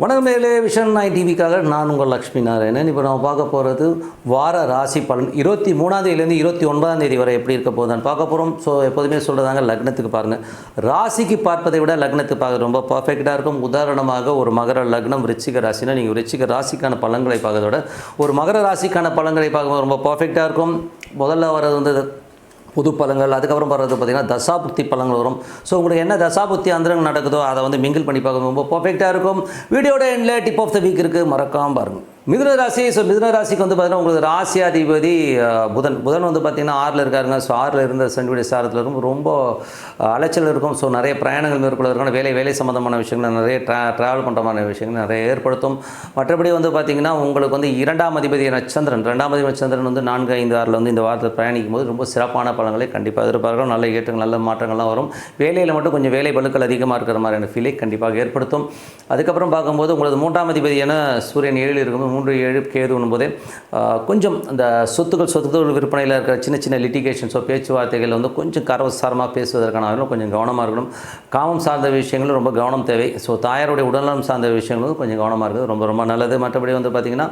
வணக்கம் நேயர்களே, விஷன் 9 டிவிக்காக நான் உங்கள் லக்ஷ்மி நாராயணன். இப்போ நம்ம பார்க்க போகிறது வார ராசி பலன் 23ஆம் தேதியிலேருந்து 29ஆம் தேதி வரை எப்படி இருக்க போகுதுன்னு பார்க்க போகிறோம். ஸோ எப்போதுமே சொல்கிறதாங்க, லக்னத்துக்கு பாருங்கள். ராசிக்கு பார்ப்பதை விட லக்னத்துக்கு பார்க்க ரொம்ப பர்ஃபெக்டாக இருக்கும். உதாரணமாக ஒரு மகர லக்னம் விருச்சிக ராசினா நீங்கள் விருச்சிக ராசிக்கான பலன்களை பார்க்கறத விட ஒரு மகர ராசிக்கான பலன்களை பார்க்கும்போது ரொம்ப பர்ஃபெக்டாக இருக்கும். முதல்ல வர்றது வந்து புது பலங்கள், அதுக்கப்புறம் வர்றது பார்த்திங்கன்னா தசாபுத்தி பலங்கள் வரும். ஸோ உங்களுக்கு என்ன தசாபுத்தி அந்தரங்கள் நடக்குதோ அதை வந்து மிங்கிள் பண்ணி பார்க்க ரொம்ப பர்ஃபெக்டாக இருக்கும். வீடியோட எண்டில் டிப் ஆஃப் த வீக் இருக்குது, மறக்காமல் பாருங்கள். மிதுன ராசி. ஸோ மிதுன ராசிக்கு வந்து பார்த்திங்கன்னா உங்களுக்கு ராசியாதிபதி புதன் வந்து பார்த்திங்கன்னா 6ல் இருக்காருங்க. ஸோ 6ல் இருந்த சனியுடைய சாரத்தில் இருக்கும், ரொம்ப அலைச்சல் இருக்கும். ஸோ நிறைய பிரயாணங்கள் மேற்கொள்வதற்கான வேலை சம்மந்தமான விஷயங்கள் நிறைய ட்ராவல் பண்ணுற மாதிரி விஷயங்கள் நிறைய ஏற்படுத்தும். மற்றபடி வந்து பார்த்திங்கன்னா உங்களுக்கு வந்து 2ஆம் அதிபதியான சந்திரன் வந்து 4, 5, 6ல் வந்து இந்த வாரத்தில் பயணிக்கும் போது ரொம்ப சிறப்பான பலன்களை கண்டிப்பாக எதிர்பார்க்கலாம். நல்ல ஏற்றங்கள், நல்ல மாற்றங்கள்லாம் வரும். வேலையில் மட்டும் கொஞ்சம் வேலை பளுக்கள் அதிகமாக இருக்கிற மாதிரியான ஃபீலை கண்டிப்பாக ஏற்படுத்தும். அதுக்கப்புறம் பார்க்கும்போது உங்களுக்கு 3ஆம் அதிபதியான சூரியன் 7ல் இருக்கும்போது 3, 7 கேதுன்னும் போதே கொஞ்சம் அந்த சொத்துக்கள் விற்பனையில் இருக்கிற சின்ன லிட்டிகேஷன்ஸோ பேச்சுவார்த்தைகள் வந்து கொஞ்சம் கரவசாரமாக பேசுவதற்கான கொஞ்சம் கவனமாக இருக்கணும். காமம் சார்ந்த விஷயங்களும் ரொம்ப கவனம் தேவை. ஸோ தாயாருடைய உடல்நலம் சார்ந்த விஷயங்களும் கொஞ்சம் கவனமாக இருக்குது, ரொம்ப நல்லது. மற்றபடி வந்து பார்த்திங்கன்னா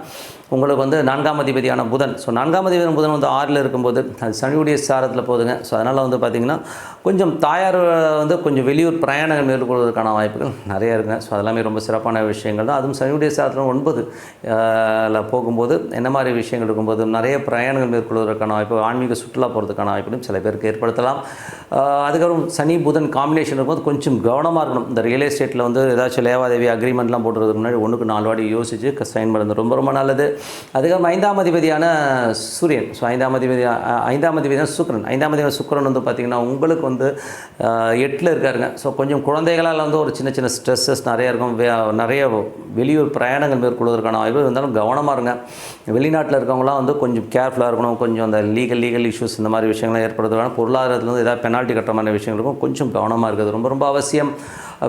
உங்களுக்கு வந்து 4ஆம் அதிபதியான புதன். ஸோ 4ஆம் அதிபதியான புதன் வந்து 6ல் இருக்கும்போது அது சனியுடைய சாரத்தில் போகுதுங்க. ஸோ அதனால் வந்து பார்த்திங்கன்னா கொஞ்சம் தாயார் வந்து கொஞ்சம் வெளியூர் பிரயாணங்கள் மேற்கொள்வதற்கான வாய்ப்புகள் நிறைய இருக்குங்க. ஸோ அதெல்லாமே ரொம்ப சிறப்பான விஷயங்கள் தான். அதுவும் சனியுடைய சாரத்தில் 9 போகும்போது என்ன மாதிரி விஷயங்கள் இருக்கும்போது நிறைய பிரயாணங்கள் மேற்கொள்வதற்கான வாய்ப்பு, ஆன்மீக சுற்றுலா போகிறதுக்கான வாய்ப்புகளும் சில பேருக்கு ஏற்படுத்தலாம். அதுக்கப்புறம் சனி புதன் காம்பினேஷன் இருக்கும்போது கொஞ்சம் கவனமாக இருக்கணும். இந்த ரியல் எஸ்டேட்டில் வந்து ஏதாச்சும் லேவாதேவி அக்ரிமெண்ட்லாம் போடுறதுக்கு முன்னாடி 1க்கு 4 வாட்டி யோசித்து சைன் பண்ணுறது ரொம்ப நல்லது. அதுக்கப்புறம் 5ஆம் அதிபதியான சூரியன். ஸோ 5ஆம் அதிபதியான சுக்கிரன். 5ஆம் அதிபதியான சுக்கிரன் வந்து பார்த்திங்கன்னா உங்களுக்கு வந்து 8ல் இருக்காருங்க. ஸோ கொஞ்சம் குழந்தைகளால் வந்து ஒரு சின்ன ஸ்ட்ரெஸ்ஸஸ் நிறையா இருக்கும். நிறைய வெளியூர் பிரயாணங்கள் மேற்கொள்வதற்கான வாய்ப்பு இருந்தாலும் கவனமாக இருங்க. வெளிநாட்டில் இருக்கவங்களாம் வந்து கொஞ்சம் கேர்ஃபுல்லாக இருக்கணும். கொஞ்சம் அந்த லீகல் இஷ்யூஸ் இந்த மாதிரி விஷயங்கள்லாம் ஏற்படுத்துவாங்க. பொருளாதாரத்தில் வந்து ஏதாவது பெனால்ட்டி கட்டுற மாதிரி விஷயங்களுக்கும் கொஞ்சம் கவனமாக இருக்குது, ரொம்ப அவசியம்.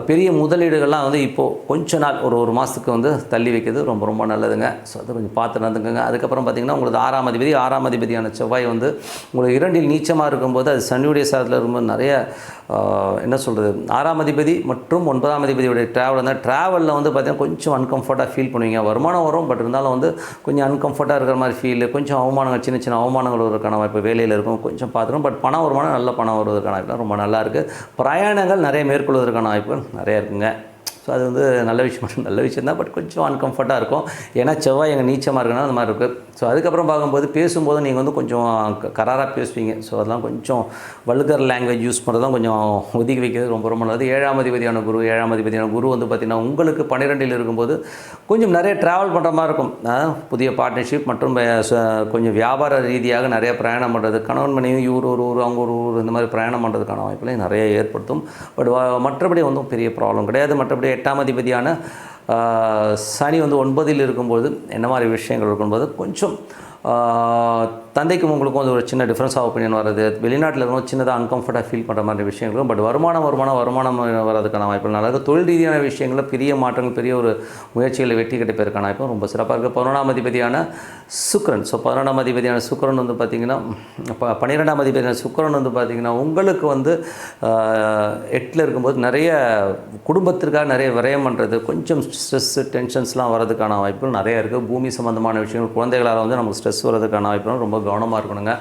பெரிய முதலீடுகள்லாம் வந்து இப்போது கொஞ்ச நாள் ஒரு மாதத்துக்கு வந்து தள்ளி வைக்கிறது ரொம்ப நல்லதுங்க. ஸோ அதை கொஞ்சம் பார்த்து நடந்துக்கோங்க. அதுக்கப்புறம் பார்த்திங்கன்னா உங்களுக்கு 6ஆம் அதிபதியான செவ்வாய் வந்து உங்களுக்கு 2ல் நீச்சமாக இருக்கும்போது அது சனியுடைய சாரத்தில் இருக்கும்போது நிறைய என்ன சொல்கிறது, 6ஆம் அதிபதி மற்றும் 9ஆம் அதிபதியுடைய ட்ராவலில் வந்து பார்த்திங்கன்னா கொஞ்சம் அன்கம்ஃபர்ட்டாக ஃபீல் பண்ணுவீங்க. வருமானம் வரும், பட் இருந்தாலும் வந்து கொஞ்சம் அன்கம்ஃபர்ட்டாக இருக்கிற மாதிரி ஃபீல், கொஞ்சம் அவமானங்கள், சின்ன அவமானங்கள் வருவதற்கான வாய்ப்பு வேலையில் இருக்கும், கொஞ்சம் பார்த்துக்கணும். பட் பணம் வருமானம், நல்ல பணம் வருவதற்கான வாய்ப்பு ரொம்ப நல்லாயிருக்கு. பிரயாணங்கள் நிறைய மேற்கொள்வதற்கான வாய்ப்புகள் நிறையா இருக்குங்க. ஸோ அது வந்து நல்ல விஷயம் தான், பட் கொஞ்சம் அன்கம்ஃபர்ட்டாக இருக்கும். ஏன்னா செவ்வாய் எங்கள் நீச்சமாக இருக்குன்னா அந்த மாதிரி இருக்குது. ஸோ அதுக்கப்புறம் பார்க்கும்போது பேசும்போது நீங்கள் வந்து கொஞ்சம் கராராக பேசுவீங்க. ஸோ அதெல்லாம் கொஞ்சம் வல்கர் லாங்குவேஜ் யூஸ் பண்ணுறது தான் கொஞ்சம் ஒதுக்கி வைக்கிறது ரொம்ப நல்லது. 7ஆம் அதிபதியான குரு வந்து பார்த்திங்கன்னா உங்களுக்கு 12ல் இருக்கும்போது கொஞ்சம் நிறைய ட்ராவல் பண்ணுற மாதிரி இருக்கும். புதிய பார்ட்னர்ஷிப் மற்றும் கொஞ்சம் வியாபார ரீதியாக நிறைய பிரயாணம் பண்ணுறது, கணவன் மனைவி இவர் ஒரு ஊர் அவங்க ஒரு ஊர் இந்த மாதிரி பிரயாணம் பண்ணுறதுக்கான வாய்ப்புகளை நிறைய ஏற்படுத்தும். பட் மற்றபடி வந்து பெரிய ப்ராப்ளம் கிடையாது. மற்றபடி 8ஆம் அதிபதியான சனி வந்து 9ல் இருக்கும்போது என்ன மாதிரி விஷயங்கள் இருக்கும்போது கொஞ்சம் தந்தைக்கும் உங்களுக்கும் வந்து ஒரு சின்ன டிஃப்ரென்ஸ் ஆஃப் ஒப்பீனியன் வருது. வெளிநாட்டில் இருக்கணும் சின்னதாக அன்கம்ஃபர்ட்டாக ஃபீல் பண்ணுற மாதிரி விஷயங்களும். பட் வருமானம் வரதுக்கான வாய்ப்புகள் நல்லா இருக்குது. தொழில் ரீதியான விஷயங்களில் பெரிய மாற்றங்கள், பெரிய ஒரு முயற்சிகளில் வெற்றி கிடைப்பதற்கான வாய்ப்பும் ரொம்ப சிறப்பாக இருக்குது. 11ஆம் அதிபதியான சுக்கிரன். ஸோ 11ஆம் அதிபதியான சுக்கிரன் வந்து பார்த்திங்கன்னா 12ஆம் அதிபதியான சுக்கிரன் வந்து பார்த்திங்கன்னா உங்களுக்கு வந்து 8ல் இருக்கும்போது நிறைய குடும்பத்திற்காக நிறைய விரயம் பண்ணுறது, கொஞ்சம் ஸ்ட்ரெஸ்ஸு டென்ஷன்ஸ்லாம் வரதுக்கான வாய்ப்புகள் நிறையா இருக்குது. பூமி சம்மந்தமான விஷயங்கள், குழந்தைகளால் வந்து நமக்கு ஸ்ட்ரெஸ் வரதுக்கான வாய்ப்புகள் ரொம்ப கவனமாக இருக்கணுங்க.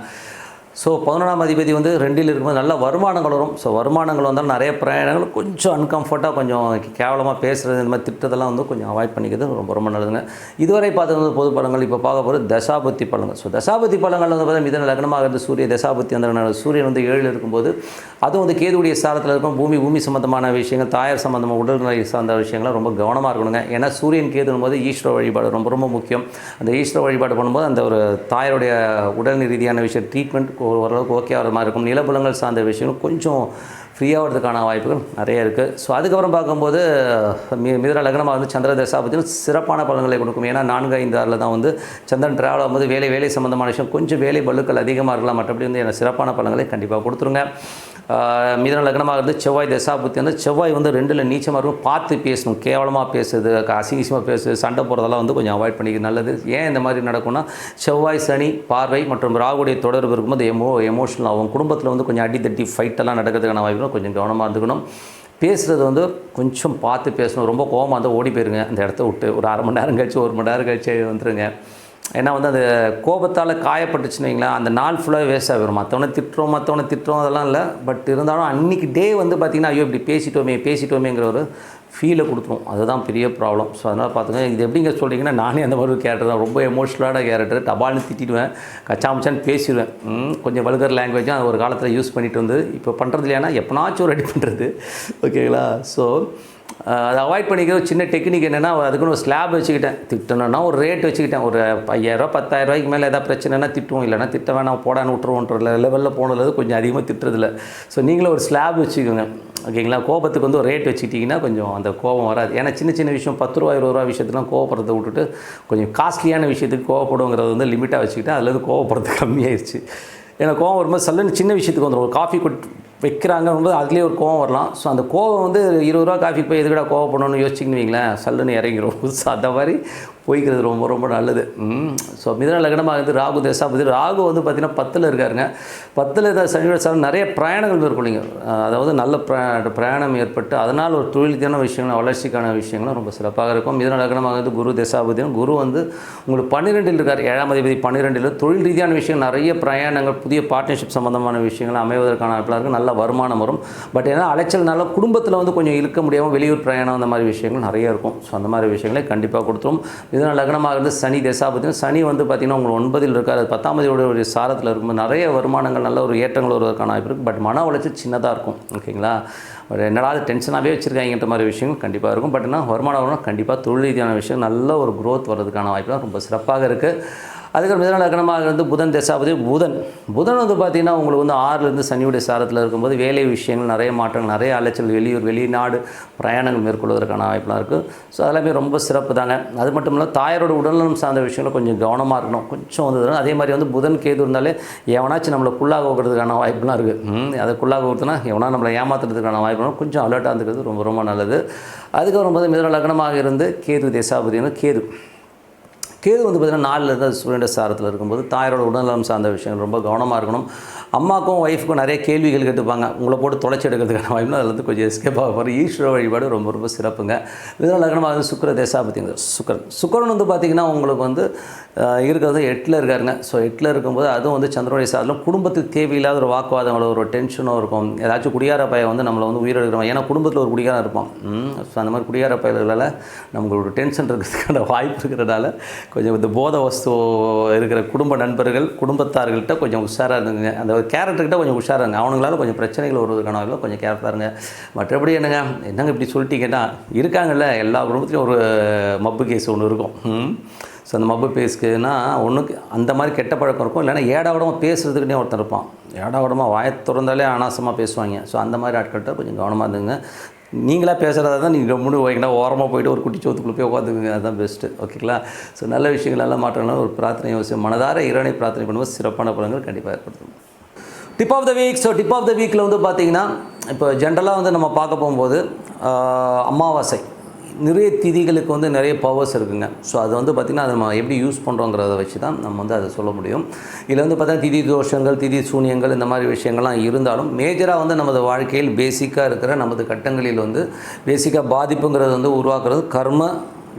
ஸோ 11ஆம் அதிபதி வந்து 2ல் இருக்கும்போது நல்ல வருமானங்கள் வரும். ஸோ வருமானங்கள் வந்தாலும் நிறைய பிரயாணங்கள், கொஞ்சம் அன்கம்ஃபர்ட்டாக கொஞ்சம் கேவலமாக பேசுகிறது, இந்த மாதிரி திட்டத்தெல்லாம் வந்து கொஞ்சம் அவாய்ட் பண்ணிக்கிறது ரொம்ப நல்லதுங்க. இதுவரை பார்த்தது வந்து பொது பலங்கள். இப்போ பார்க்க போகிறது தசாபுத்தி பலங்கள். ஸோ தசாபுத்தி பலங்கள் வந்து பார்த்தா மிதன லக்னமாக இருந்து சூரிய தசாபுத்தி அந்த சூரியன் வந்து 7ல் இருக்கும்போது அதுவும் வந்து கேதுவுடைய சாரத்தில் இருக்கும். பூமி சம்மந்தமான விஷயங்கள், தாயார் சம்மந்தமாக உடல்நிலை சார்ந்த விஷயங்கள்லாம் ரொம்ப கவனமாக இருக்கணுங்க. ஏன்னா சூரியன் கேதுனும் போது ஈஸ்வர வழிபாடு ரொம்ப முக்கியம். அந்த ஈஸ்வர வழிபாடு பண்ணும்போது அந்த ஒரு தாயாருடைய உடல் ரீதியான விஷயம் ட்ரீட்மெண்ட் ஓரளவுக்கு ஓகே ஆகிற மாதிரி இருக்கும். நிலபுலங்கள் சார்ந்த விஷயங்கள் கொஞ்சம் ஃப்ரீயாகிறதுக்கான வாய்ப்புகள் நிறைய இருக்குது. ஸோ அதுக்கப்புறம் பார்க்கும்போது மிதுன லக்னமாக வந்து சந்திர தசாபத்தியும் சிறப்பான பலன்களை கொடுக்கும். ஏன்னா 4, 5, 6ல் தான் வந்து சந்திரன் ட்ராவல் ஆகும்போது வேலை சம்மந்தமான விஷயம் கொஞ்சம் வேலை பளுக்கள் அதிகமாக இருக்கலாம். மற்றபடி வந்து எனக்கு சிறப்பான பலன்களை கண்டிப்பாக கொடுத்துருங்க. மிதுன லக்னமாக இருந்து செவ்வாய் தசாபுத்தி வந்து செவ்வாய் வந்து 2ல் நீச்சமாக இருக்கும். பார்த்து பேசணும், கேவலமாக பேசுறது, அசிங்கமாக பேசுறது, சண்டை போகிறதெல்லாம் வந்து கொஞ்சம் அவாய்ட் பண்ணிக்க நல்லது. ஏன் இந்த மாதிரி நடக்கும்னா செவ்வாய் சனி பார்வை மற்றும் ராகுடைய தொடர்பு இருக்கும்போது எமோஷனல் ஆகும். குடும்பத்தில் வந்து கொஞ்சம் அடித்தட்டி ஃபைட்டெல்லாம் நடக்கிறதுக்கான வாய்ப்பு கொஞ்சம் கவனமாக இருந்துக்கணும். பேசுகிறது வந்து கொஞ்சம் பார்த்து பேசணும். ரொம்ப கோவமாக இருந்தால் ஓடி போயிருங்க அந்த இடத்த விட்டு. ஒரு அரை மணி நேரம் கழிச்சு 1 மணி நேரம் கழிச்சு வந்துடுங்க. ஏன்னா வந்து அந்த கோபத்தால் காயப்பட்டுச்சுன்னு வைங்களேன், அந்த நாள் ஃபுல்லாக வேஸ்ட் ஆகிடும். மற்றவனை திட்டுறோம் அதெல்லாம் இல்லை. பட் இருந்தாலும் அன்றைக்கி டே வந்து பார்த்திங்கன்னா ஐயோ இப்படி பேசிட்டோமேங்கிற ஒரு ஃபீலை கொடுத்துரும். அதுதான் பெரிய ப்ராப்ளம். ஸோ அதனால் பார்த்துங்க. இது எப்படிங்க சொல்கிறீங்கன்னா, நானே அந்த மாதிரி ஒரு கேரக்டர் தான். ரொம்ப எமோஷ்னலான கேரக்டர். டபால்னு திட்டிடுவேன், கச்சாமச்சான்னு பேசிடுவேன். கொஞ்சம் வல்கர் லாங்குவேஜும் அது ஒரு காலத்தில் யூஸ் பண்ணிட்டு வந்து இப்போ பண்ணுறது இல்லைன்னா எப்போனாச்சும் ரெடி பண்ணுறது. ஓகேங்களா? ஸோ அதை அவாய்ட் பண்ணிக்கிற ஒரு சின்ன டெக்னிக் என்னென்னா, அதுக்குன்னு ஒரு ஸ்லாப் வச்சுக்கிட்டேன். திட்டணுன்னா ஒரு ரேட் வச்சுக்கிட்டேன். ஒரு 5000 10,000 மேலே எதாவது பிரச்சனைனா திட்டுவோம், இல்லைனா திட்ட வேணாம் போடான்னு விட்டுருவோன்ற லெவலில் போனது கொஞ்சம் அதிகமாக திட்டுறதில்ல. ஸோ நீங்களும் ஒரு ஸ்லாப் வச்சுக்கோங்க. ஓகேங்களா? கோபத்துக்கு வந்து ஒரு ரேட் வச்சுக்கிட்டிங்கன்னா கொஞ்சம் அந்த கோபம் வராது. ஏன்னா சின்ன விஷயம் 10 ரூபா 20 ரூபா விஷயத்துலாம் கோவப்படுறதை விட்டுட்டு கொஞ்சம் காஸ்ட்லியான விஷயத்துக்கு கோவப்படுங்கிறது வந்து லிமிட்டாக வச்சுக்கிட்டு அதுலேருந்து கோவப்படுறது கம்மியாயிருச்சு. ஏன்னா கோவம் வரும்போது சல்லுன்னு சின்ன விஷயத்துக்கு வந்துடும். ஒரு காஃபி வைக்கிறாங்கன்னும்போது அதுலேயே ஒரு கோவம் வரலாம். ஸோ அந்த கோவம் வந்து 20 ரூபா காஃபி போய் எதுக்கடா கோவப்படணும்னு யோசிச்சிங்கன்னு வைங்களேன், சல்லுன்னு இறங்கிடும். ஸோ அந்த மாதிரி போய்க்கிறது ரொம்ப ரொம்ப நல்லது. ஸோ மிதுன லக்னமாக இருந்து ராகு தசாபதி. ராகு வந்து பார்த்திங்கன்னா 10ல் இருக்காருங்க. 10ல் இருக்க சனியோட சார் நிறைய பிரயாணங்கள் மேற்கொள்ளிங்க. அதாவது நல்ல பிரயாணம் ஏற்பட்டு அதனால் ஒரு தொழிலுக்கான விஷயங்கள் வளர்ச்சிக்கான விஷயங்களும் ரொம்ப சிறப்பாக இருக்கும். மிதுன லக்னமாக இருந்து குரு தசாபதியும். குரு வந்து உங்களுக்கு 12ல் இருக்கார். 7ஆம் அதிபதி 12ல். தொழில் ரீதியான விஷயம் நிறைய பிரயாணங்கள், புதிய பார்ட்னர்ஷிப் சம்மந்தமான விஷயங்கள் அமைவதற்கான வாய்ப்பாக இருக்குது. நல்ல வருமானம் வரும். பட் ஏன்னா அலைச்சல்னால குடும்பத்தில் வந்து கொஞ்சம் இருக்க முடியாமல் வெளியூர் பிரயாணம் அந்த மாதிரி விஷயங்கள் நிறைய இருக்கும். ஸோ அந்த மாதிரி விஷயங்களை கண்டிப்பாக கொடுத்துரும். இதனால் லக்னமாக இருந்து சனி தசாபதியும். சனி வந்து பார்த்திங்கன்னா உங்களுக்கு 9ல் இருக்கார். அது 10ஆம் அதிபதியோட ஒரு சாரத்தில் இருக்கும்போது நிறைய வருமானங்கள் நல்ல ஒரு ஏற்றங்கள் வருவதற்கான வாய்ப்பு இருக்குது. பட் மன உளைச்சல் சின்னதாக இருக்கும். ஓகேங்களா? ஒரு என்னடா டென்ஷனாகவே வச்சுருக்காங்கன்ற மாதிரி விஷயங்கள் கண்டிப்பாக இருக்கும். பட் என்ன வருமானம் வரணும், கண்டிப்பாக தொழில் ரீதியான விஷயம் நல்ல ஒரு க்ரோத் வர்றதுக்கான வாய்ப்பு ரொம்ப சிறப்பாக இருக்குது. அதுக்கு மிதுன லக்னமாக இருந்து புதன் தசாபதி. புதன் வந்து பார்த்திங்கன்னா உங்களுக்கு வந்து 6லேருந்து சனியுடைய சாரத்தில் இருக்கும்போது வேலை விஷயங்கள் நிறைய மாற்றங்கள், நிறைய அலைச்சல், வெளியூர் வெளிநாடு பிரயாணங்கள் மேற்கொள்வதற்கான வாய்ப்புலாம் இருக்குது. ஸோ அதெல்லாமே ரொம்ப சிறப்பு தாங்க. அது மட்டும் இல்லை, தாயாரோட உடல்நலம் சார்ந்த விஷயங்கள் கொஞ்சம் கவனமாக இருக்கணும். கொஞ்சம் வந்து அதே மாதிரி வந்து புதன் கேது இருந்தாலே எவனாச்சும் நம்மளை குள்ளாக வைக்கிறதுக்கான வாய்ப்புலாம் இருக்குது. அதை குள்ளாக கொடுத்தனா எவனா நம்மளை ஏமாற்றுறதுக்கான வாய்ப்புலாம் கொஞ்சம் அலர்ட்டாக இருந்துக்கிறது ரொம்ப ரொம்ப நல்லது. அதுக்கப்புறம் வந்து மிதுன லக்னமாக இருந்து கேது தசாபதினு. கேது வந்து பார்த்திங்கன்னா 4லேருந்து சூரியனுடைய சாரத்தில் இருக்கும்போது தாயாரோட உடல்நலம் சார்ந்த விஷயங்கள் ரொம்ப கவனமாக இருக்கணும். அம்மாக்கும் ஒய்ஃபுக்கும் நிறைய கேள்விகள் கேட்டுப்பாங்க. உங்களை போட்டு தொலைச்சி எடுக்கிறதுக்கான வாய்ப்பு அதில் கொஞ்சம் எஸ்கேப் ஆக போகிற ஈஸ்வர வழிபாடு ரொம்ப ரொம்ப சிறப்புங்க. மிதுன லக்னமாக வந்து சுக்கிர தசாபதிங்க. சுக்கிரன் வந்து பார்த்திங்கன்னா உங்களுக்கு வந்து இருக்கிறது 8ல் இருக்காருங்க. ஸோ 8ல் இருக்கும்போது அதுவும் வந்து சந்திரனுடைய சாரத்தில் குடும்பத்துக்கு தேவையில்லாத ஒரு வாக்குவாதங்களோ ஒரு டென்ஷனோ இருக்கும். ஏதாச்சும் குடியார பையன் வந்து நம்மளை வந்து உயிரெடுக்கிறோம். ஏன்னா குடும்பத்தில் ஒரு குடிகாரம் இருப்பான். ஸோ அந்த மாதிரி குடியார பயிர்களால் நமக்கு ஒரு டென்ஷன் இருக்கிறதுக்கான வாய்ப்பு இருக்கிறதால கொஞ்சம் இந்த போத வஸ்து இருக்கிற குடும்ப நண்பர்கள் குடும்பத்தார்கள்ட்ட கொஞ்சம் உஷாராக இருந்துங்க. அந்த கேரக்டர்கிட்ட கொஞ்சம் உஷாராக இருங்க. அவங்களால கொஞ்சம் பிரச்சனைகள் வருவதற்கான வாய்ப்பு கொஞ்சம் கேர்ஃபுல்லாக இருங்க. மற்றபடி என்னங்க இப்படி சொல்லிட்டீங்கன்னா இருக்காங்கல்ல, எல்லா குடும்பத்துலையும் ஒரு மப்பு கேஸ் ஒன்று இருக்கும். ஸோ அந்த மப்பு பேஸ்க்குன்னா ஒன்றுக்கு அந்த மாதிரி கெட்ட பழக்கம் இருக்கும். இல்லைன்னா ஏடாவிடமாக பேசுகிறதுக்குன்னே ஒருத்தர் இருப்பான். ஏடாவிடமாக வாயை திறந்தாலே அனாசமாக பேசுவாங்க. ஸோ அந்த மாதிரி ஆட்கள்கிட்ட கொஞ்சம் கவனமாக இருந்துங்க. நீங்களாக பேசுகிறதா தான் நீங்கள் ரொம்ப வைக்கனா ஓரமாக போய்ட்டு ஒரு குட்டி சோத்துக்குள்ளே போய் உட்காந்துக்குங்க. அதுதான் பெஸ்ட்டு. ஓகேங்களா? ஸோ நல்ல விஷயங்கள் நல்ல மாற்றங்கள்லாம் ஒரு பிரார்த்தனை அவசியம். மனதார இறைவனை பிரார்த்தனை பண்ணும்போது சிறப்பான பலன்கள் கண்டிப்பாக ஏற்படுத்தும். Tip of the week. So tip of the வீக்கில் வந்து பார்த்திங்கன்னா இப்போ ஜென்ரலாக வந்து நம்ம பார்க்க போகும்போது அமாவாசை நிறைய திதிகளுக்கு வந்து நிறைய பவர்ஸ் இருக்குங்க. ஸோ அது வந்து பார்த்திங்கன்னா அதை நம்ம எப்படி யூஸ் பண்ணுறோங்கிறத வச்சு தான் நம்ம வந்து அதை சொல்ல முடியும். இதில் வந்து பார்த்திங்கன்னா திதி தோஷங்கள், திதி சூனியங்கள் இந்த மாதிரி விஷயங்கள்லாம் இருந்தாலும் மேஜராக வந்து நமது வாழ்க்கையில் பேசிக்காக இருக்கிற நமது கட்டங்களில் வந்து பேசிக்காக பாதிப்புங்கிறது வந்து உருவாக்குறது கர்ம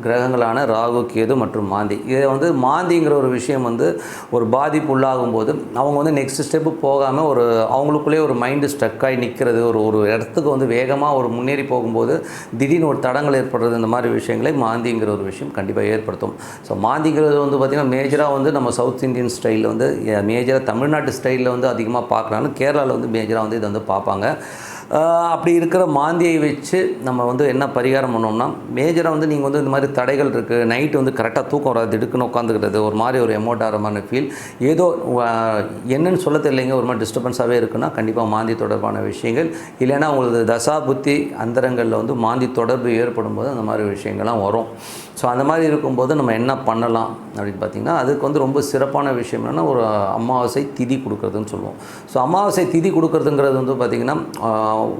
கிரகங்களான ராகு கேது மற்றும் மாந்தி. இதை வந்து மாந்திங்கிற ஒரு விஷயம் வந்து ஒரு பாதிப்பு உள்ளாகும் போது அவங்க வந்து நெக்ஸ்ட் ஸ்டெப்பு போகாமல் ஒரு அவங்களுக்குள்ளே ஒரு மைண்டு ஸ்ட்ரக்காகி நிற்கிறது, ஒரு இடத்துக்கு வந்து வேகமாக ஒரு முன்னேறி போகும்போது திடீர்னு ஒரு தடங்கள் ஏற்படுறது, இந்த மாதிரி விஷயங்களை மாந்திங்கிற ஒரு விஷயம் கண்டிப்பாக ஏற்படுத்தும். ஸோ மாந்திங்கிறது வந்து பார்த்திங்கன்னா மேஜராக வந்து நம்ம சவுத் இந்தியன் ஸ்டைலில் வந்து மேஜராக தமிழ்நாட்டு ஸ்டைலில் வந்து அதிகமாக பார்க்குறாங்க. கேரளாவில் வந்து மேஜராக வந்து இதை வந்து பார்ப்பாங்க. அப்படி இருக்கிற மாந்தியை வச்சு நம்ம வந்து என்ன பரிகாரம் பண்ணோம்னா மேஜராக வந்து நீங்கள் வந்து இந்த மாதிரி தடைகள் இருக்குது, நைட்டு வந்து கரெக்டாக தூக்கம் வராது, திடுக்குன்னு உட்காந்துக்கிறது, ஒரு மாதிரி ஒரு எமோட்டாரமான ஃபீல், ஏதோ என்னென்னு சொல்ல தெரியலைங்க, ஒரு மாதிரி டிஸ்டர்பன்ஸாகவே இருக்குன்னா கண்டிப்பாக மாந்தி தொடர்பான விஷயங்கள், இல்லைன்னா உங்களுக்கு தசா புத்தி அந்தரங்களில் வந்து மாந்தி தொடர்பு ஏற்படும் போது அந்த மாதிரி விஷயங்கள்லாம் வரும். ஸோ அந்த மாதிரி இருக்கும்போது நம்ம என்ன பண்ணலாம் அப்படின்னு பார்த்திங்கன்னா அதுக்கு வந்து ரொம்ப சிறப்பான விஷயம் என்னென்னா ஒரு அமாவாசை திதி கொடுக்குறதுன்னு சொல்லுவோம். ஸோ அமாவாசை திதி கொடுக்குறதுங்கிறது வந்து பார்த்திங்கன்னா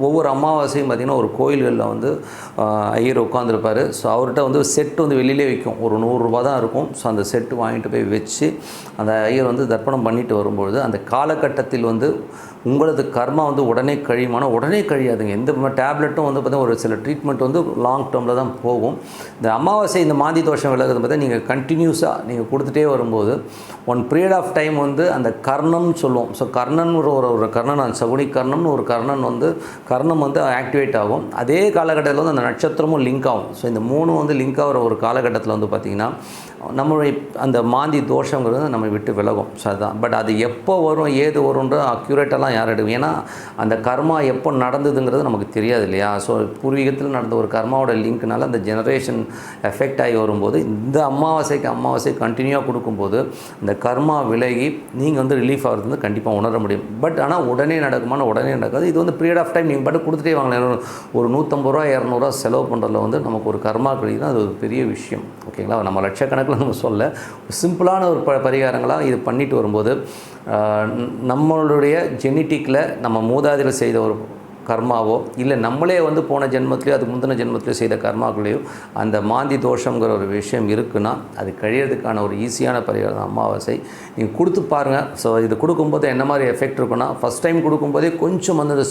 ஒவ்வொரு அமாவாசையும் பார்த்திங்கன்னா ஒரு கோயில்களில் வந்து ஐயர் உட்காந்துருப்பார். ஸோ அவர்கிட்ட வந்து செட்டு வந்து வெளியிலே விற்கும், ஒரு 100 ரூபா தான் இருக்கும். ஸோ அந்த செட்டு வாங்கிட்டு போய் வச்சு அந்த ஐயர் வந்து தர்ப்பணம் பண்ணிட்டு வரும்பொழுது அந்த காலகட்டத்தில் வந்து உங்களது கர்மா வந்து உடனே கழியுமானா உடனே கழியாதுங்க. எந்த டேப்லெட்டும் வந்து பார்த்தீங்கன்னா ஒரு சில ட்ரீட்மெண்ட் வந்து லாங் டேர்மில் தான் போகும். இந்த அமாவாசை இந்த மாந்தி தோஷம் விலகிறது பார்த்தீங்கன்னா நீங்கள் கண்டினியூஸாக நீங்கள் கொடுத்துட்டே வரும்போது ஒன் பீரியட் ஆஃப் டைம் வந்து அந்த கர்ணம்னு சொல்லுவோம். ஸோ கர்ணன் ஒரு கர்ணன் சகுனி கர்ணம்னு ஒரு கர்ணன் வந்து கர்ணம் வந்து ஆக்டிவேட் ஆகும். அதே காலகட்டத்தில் வந்து அந்த நட்சத்திரமும் லிங்க் ஆகும். ஸோ இந்த மூணும் வந்து லிங்க் ஆகிற ஒரு காலகட்டத்தில் வந்து பார்த்திங்கன்னா நம்மளுடைய அந்த மாந்தி தோஷங்கிறது நம்ம விட்டு விலகும். ஸோ அதுதான். பட் அது எப்போ வரும் ஏது வரும்ன்ற அக்யூரேட்டெல்லாம் யார் எடுக்கும்? ஏன்னா அந்த கர்மா எப்போ நடந்ததுங்கிறது நமக்கு தெரியாது இல்லையா? ஸோ பூர்வீகத்தில் நடந்த ஒரு கர்மாவோட லிங்க்னால அந்த ஜெனரேஷன் எஃபெக்ட் ஆகி வரும்போது இந்த அமாவாசை கண்டினியூவாக கொடுக்கும்போது இந்த கர்மா விலகி நீங்கள் வந்து ரிலீஃப் ஆகிறது வந்து கண்டிப்பாக உணர முடியும். பட் ஆனால் உடனே நடக்குமானா உடனே நடக்காது. இது வந்து பீரியட் ஆஃப் டைம் நீங்கள் பாட்டு கொடுத்துட்டே வாங்கலாம். ஒரு 150 ரூபா 200 செலவு பண்ணுறதுல வந்து நமக்கு ஒரு கர்மா கிடைக்குதுன்னா அது ஒரு பெரிய விஷயம். ஓகேங்களா? நம்ம லட்சக்கணக்கில் நம்ம சொல்ல சிம்பிளான ஒரு பரிகாரங்களாக இது பண்ணிட்டு வரும்போது நம்மளுடைய ஜெனட்டிக்கில் நம்ம மூதாதையர் செய்த ஒரு கர்மாவோ இல்லை நம்மளே வந்து போன ஜென்மத்திலையோ அதுக்கு முந்தின ஜென்மத்திலையோ செய்த கர்மாக்களையோ அந்த மாந்தி தோஷங்கிற ஒரு விஷயம் இருக்குன்னா அது கழியறதுக்கான ஒரு ஈஸியான பரிகாரம் அமாவாசை. நீங்கள் கொடுத்து பாருங்கள். ஸோ இது கொடுக்கும்போது என்ன மாதிரி எஃபெக்ட் இருக்குன்னா ஃபஸ்ட் டைம் கொடுக்கும்போதே கொஞ்சம் வந்து அந்த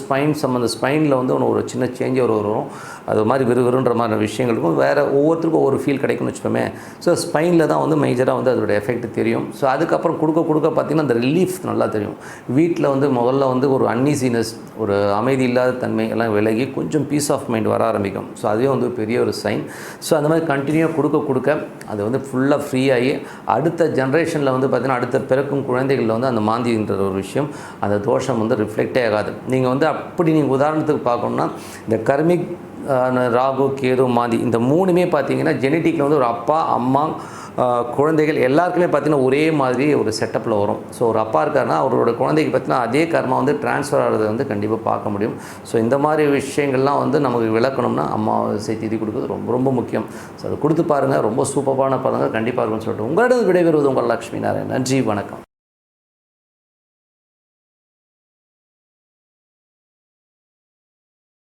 ஸ்பைனில் வந்து ஒரு சின்ன சேஞ்ச் வரும். அது மாதிரி விறுவிறுன்ற மாதிரி விஷயங்களுக்கும் வேறு ஒவ்வொருத்தருக்கும் ஒவ்வொரு ஃபீல் கிடைக்கும்னு வச்சுக்கோமே. ஸோ ஸ்பைனில் தான் வந்து மேஜராக வந்து அதோட எஃபெக்ட் தெரியும். ஸோ அதுக்கப்புறம் கொடுக்க பார்த்திங்கன்னா அந்த ரிலீஃப் நல்லா தெரியும். வீட்டில் வந்து முதல்ல வந்து ஒரு அன்ஈசினஸ் ஒரு அமைதி இல்லாத தன்மை எல்லாம் விலகி கொஞ்சம் பீஸ் ஆஃப் மைண்ட் வர ஆரம்பிக்கும். ஸோ அதுவே வந்து பெரிய ஒரு சைன். ஸோ அந்த மாதிரி கண்டினியூவாக கொடுக்க அது வந்து ஃபுல்லாக ஃப்ரீ ஆகி அடுத்த ஜென்ரேஷனில் வந்து பார்த்திங்கன்னா அடுத்த பிறக்கும் குழந்தைகளில் வந்து அந்த மாந்தின்ற ஒரு விஷயம் அந்த தோஷம் வந்து ரிஃப்ளெக்டே ஆகாது. நீங்கள் வந்து அப்படி நீங்கள் உதாரணத்துக்கு பார்க்கணுன்னா இந்த கர்மிக் ராகு கேது மாந்தி இந்த மூணுமே பார்த்தீங்கன்னா ஜெனட்டிக்கில் வந்து ஒரு அப்பா அம்மா குழந்தைகள் எல்லாருக்குமே பார்த்திங்கன்னா ஒரே மாதிரி ஒரு செட்டப்பில் வரும். ஸோ ஒரு அப்பா இருக்காருன்னா அவரோட குழந்தைக்கு பார்த்திங்கன்னா அதே கர்மா வந்து ட்ரான்ஸ்ஃபர் ஆகிறது வந்து கண்டிப்பாக பார்க்க முடியும். ஸோ இந்த மாதிரி விஷயங்கள்லாம் வந்து நமக்கு விளக்கணும்னா அமாவாசை திதி கொடுக்குறது ரொம்ப ரொம்ப முக்கியம். ஸோ அதை கொடுத்து பாருங்கள். ரொம்ப சூப்பரான பாருங்கள் கண்டிப்பாக இருக்கும்னு சொல்லிட்டு உங்களிடம் விடைபெறுவது உங்கள் லக்ஷ்மி நாராயணன். நன்றி, வணக்கம்.